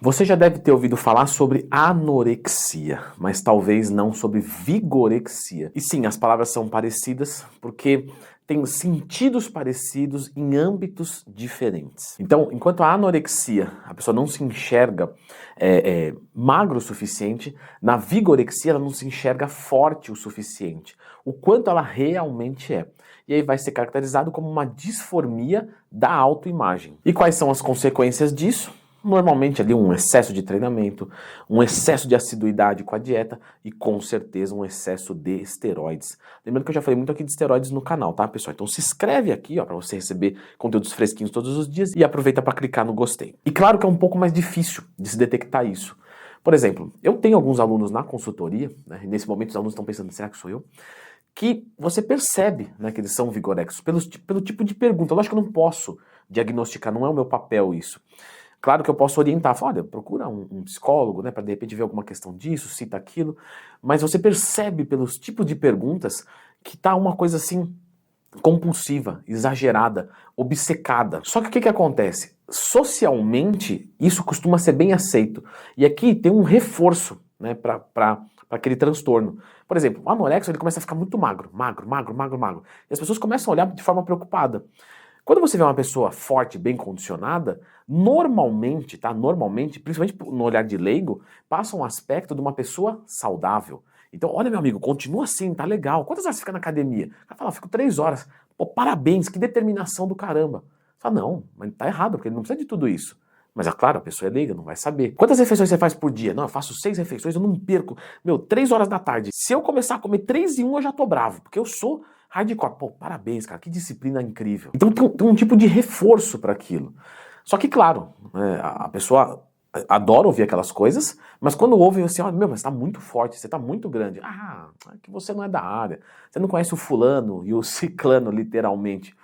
Você já deve ter ouvido falar sobre anorexia, mas talvez não sobre vigorexia. E sim, as palavras são parecidas porque têm sentidos parecidos em âmbitos diferentes. Então, enquanto a anorexia, a pessoa não se enxerga magro o suficiente, na vigorexia ela não se enxerga forte o suficiente, o quanto ela realmente é. E aí vai ser caracterizado como uma disformia da autoimagem. E quais são as consequências disso? Normalmente ali um excesso de treinamento, um excesso de assiduidade com a dieta e com certeza um excesso de esteroides. Lembrando que eu já falei muito aqui de esteroides no canal, tá, pessoal? Então se inscreve aqui, ó, para você receber conteúdos fresquinhos todos os dias e aproveita para clicar no gostei. E claro que é um pouco mais difícil de se detectar isso. Por exemplo, eu tenho alguns alunos na consultoria, né, e nesse momento os alunos estão pensando, será que sou eu? Que você percebe, né, que eles são vigorexos pelo tipo de pergunta. Lógico que eu não posso diagnosticar, não é o meu papel isso. Claro que eu posso orientar, falar, olha, procura um psicólogo, né, para de repente ver alguma questão disso, cita aquilo, mas você percebe pelos tipos de perguntas que tá uma coisa assim compulsiva, exagerada, obcecada. Só que o que acontece? Socialmente, isso costuma ser bem aceito. E aqui tem um reforço, né, para aquele transtorno. Por exemplo, o anorexo ele começa a ficar muito magro, magro, magro, magro, magro. E as pessoas começam a olhar de forma preocupada. Quando você vê uma pessoa forte, bem condicionada, normalmente, tá? Normalmente, principalmente no olhar de leigo, passa um aspecto de uma pessoa saudável. Então, olha, meu amigo, continua assim, tá legal. Quantas horas você fica na academia? O cara fala, fico 3 horas. Pô, parabéns, que determinação do caramba. Fala, não, mas tá errado, porque ele não precisa de tudo isso. Mas é claro, a pessoa é leiga, não vai saber. Quantas refeições você faz por dia? Não, eu faço 6 refeições, eu não perco. Meu, 3 horas da tarde. Se eu começar a comer 3 em 1, eu já tô bravo, porque eu sou hardcore. Pô, parabéns, cara, que disciplina incrível. Então tem um tipo de reforço para aquilo. Só que, claro, a pessoa adora ouvir aquelas coisas, mas quando ouve assim, olha, meu, mas tá muito forte, você tá muito grande. Ah, é que você não é da área. Você não conhece o fulano e o ciclano, literalmente.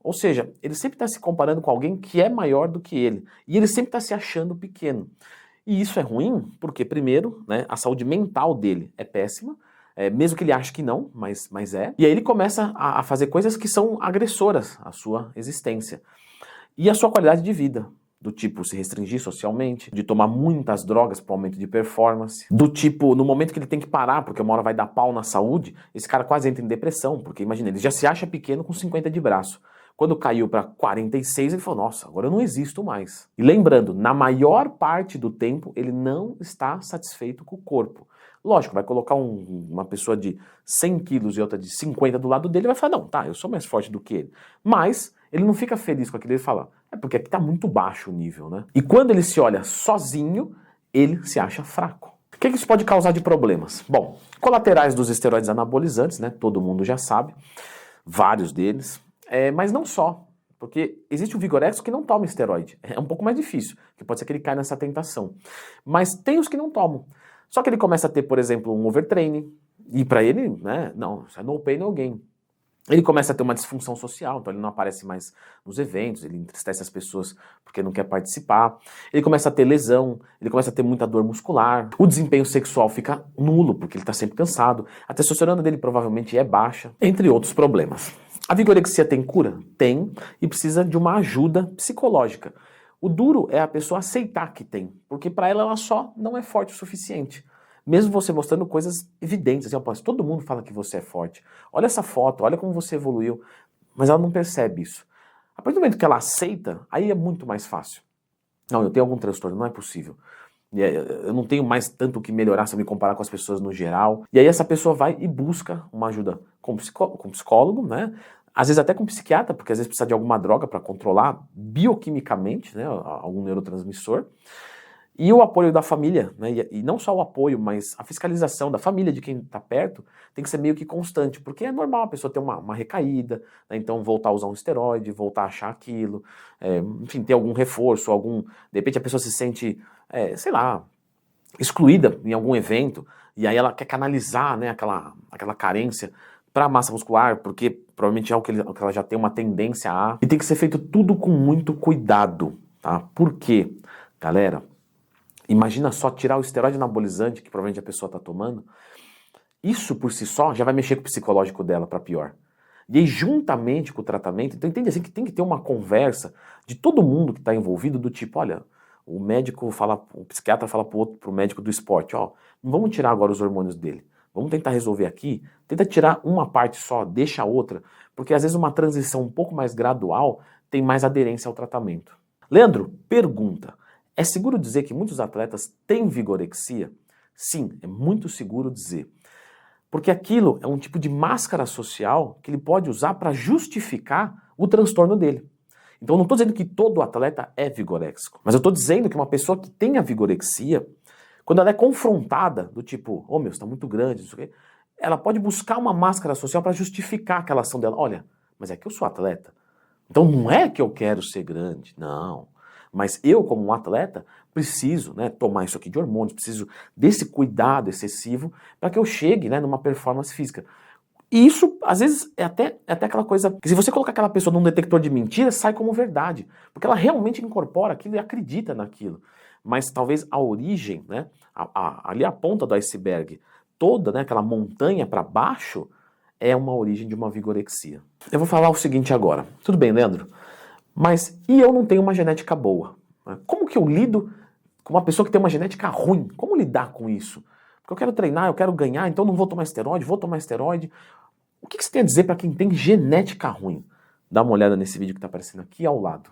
Ou seja, ele sempre está se comparando com alguém que é maior do que ele. E ele sempre está se achando pequeno. E isso é ruim porque, primeiro, né, a saúde mental dele é péssima, mesmo que ele ache que não, mas é. E aí ele começa a fazer coisas que são agressoras à sua existência. E a sua qualidade de vida. Do tipo se restringir socialmente, de tomar muitas drogas para aumento de performance, do tipo, no momento que ele tem que parar, porque uma hora vai dar pau na saúde, esse cara quase entra em depressão, porque imagina, ele já se acha pequeno com 50 de braço. Quando caiu para 46, ele falou, nossa, agora eu não existo mais. E lembrando, na maior parte do tempo, ele não está satisfeito com o corpo. Lógico, vai colocar uma pessoa de 100 quilos e outra de 50 do lado dele e vai falar, não, tá, eu sou mais forte do que ele. Mas ele não fica feliz com aquilo, ele fala, é porque aqui tá muito baixo o nível, né? E quando ele se olha sozinho, ele se acha fraco. O que isso pode causar de problemas? Bom, colaterais dos esteroides anabolizantes, né? Todo mundo já sabe, vários deles, mas não só. Porque existe o vigorexo que não toma esteroide. É um pouco mais difícil, que pode ser que ele caia nessa tentação. Mas tem os que não tomam. Só que ele começa a ter, por exemplo, um overtraining, e para ele, né, não, isso é no pain, no gain. Ele começa a ter uma disfunção social, então ele não aparece mais nos eventos, ele entristece as pessoas porque não quer participar. Ele começa a ter lesão, ele começa a ter muita dor muscular. O desempenho sexual fica nulo, porque ele está sempre cansado. A testosterona dele provavelmente é baixa, entre outros problemas. A vigorexia tem cura? Tem, e precisa de uma ajuda psicológica. O duro é a pessoa aceitar que tem, porque para ela só não é forte o suficiente. Mesmo você mostrando coisas evidentes, assim, ó, todo mundo fala que você é forte. Olha essa foto, olha como você evoluiu. Mas ela não percebe isso. A partir do momento que ela aceita, aí é muito mais fácil. Não, eu tenho algum transtorno, não é possível. Eu não tenho mais tanto o que melhorar se eu me comparar com as pessoas no geral. E aí essa pessoa vai e busca uma ajuda com psicólogo, né? Às vezes até com psiquiatra, porque às vezes precisa de alguma droga para controlar bioquimicamente, né, algum neurotransmissor. E o apoio da família, né? E não só o apoio, mas a fiscalização da família, de quem está perto, tem que ser meio que constante, porque é normal a pessoa ter uma recaída, né? Então voltar a usar um esteroide, voltar a achar aquilo, enfim, ter algum reforço, de repente a pessoa se sente, sei lá, excluída em algum evento, e aí ela quer canalizar, né, aquela carência para a massa muscular, porque provavelmente é o que ela já tem uma tendência a... E tem que ser feito tudo com muito cuidado, tá? Por quê? Galera, imagina só tirar o esteroide anabolizante que provavelmente a pessoa está tomando. Isso por si só já vai mexer com o psicológico dela para pior. E aí, juntamente com o tratamento, então entende assim que tem que ter uma conversa de todo mundo que está envolvido, do tipo, olha, O médico fala, o psiquiatra fala pro médico do esporte, ó, não vamos tirar agora os hormônios dele. Vamos tentar resolver aqui, tenta tirar uma parte só, deixa a outra, porque às vezes uma transição um pouco mais gradual tem mais aderência ao tratamento. Leandro, pergunta, é seguro dizer que muitos atletas têm vigorexia? Sim, é muito seguro dizer. Porque aquilo é um tipo de máscara social que ele pode usar para justificar o transtorno dele. Então eu não estou dizendo que todo atleta é vigoréxico, mas eu estou dizendo que uma pessoa que tem a vigorexia, quando ela é confrontada, do tipo, ô meu, você está muito grande, isso aqui, ela pode buscar uma máscara social para justificar aquela ação dela. Olha, mas é que eu sou atleta, então não é que eu quero ser grande, não. Mas eu, como um atleta, preciso, né, tomar isso aqui de hormônios, preciso desse cuidado excessivo para que eu chegue, né, numa performance física. E isso, às vezes, é até aquela coisa que se você colocar aquela pessoa num detector de mentiras, sai como verdade. Porque ela realmente incorpora aquilo e acredita naquilo. Mas talvez a origem, né, ali a ponta do iceberg, toda, né, aquela montanha para baixo, é uma origem de uma vigorexia. Eu vou falar o seguinte agora. Tudo bem, Leandro? Mas e eu não tenho uma genética boa? Como que eu lido com uma pessoa que tem uma genética ruim? Como lidar com isso? Porque eu quero treinar, eu quero ganhar, então não vou tomar esteroide, vou tomar esteroide. O que você tem a dizer para quem tem genética ruim? Dá uma olhada nesse vídeo que está aparecendo aqui ao lado.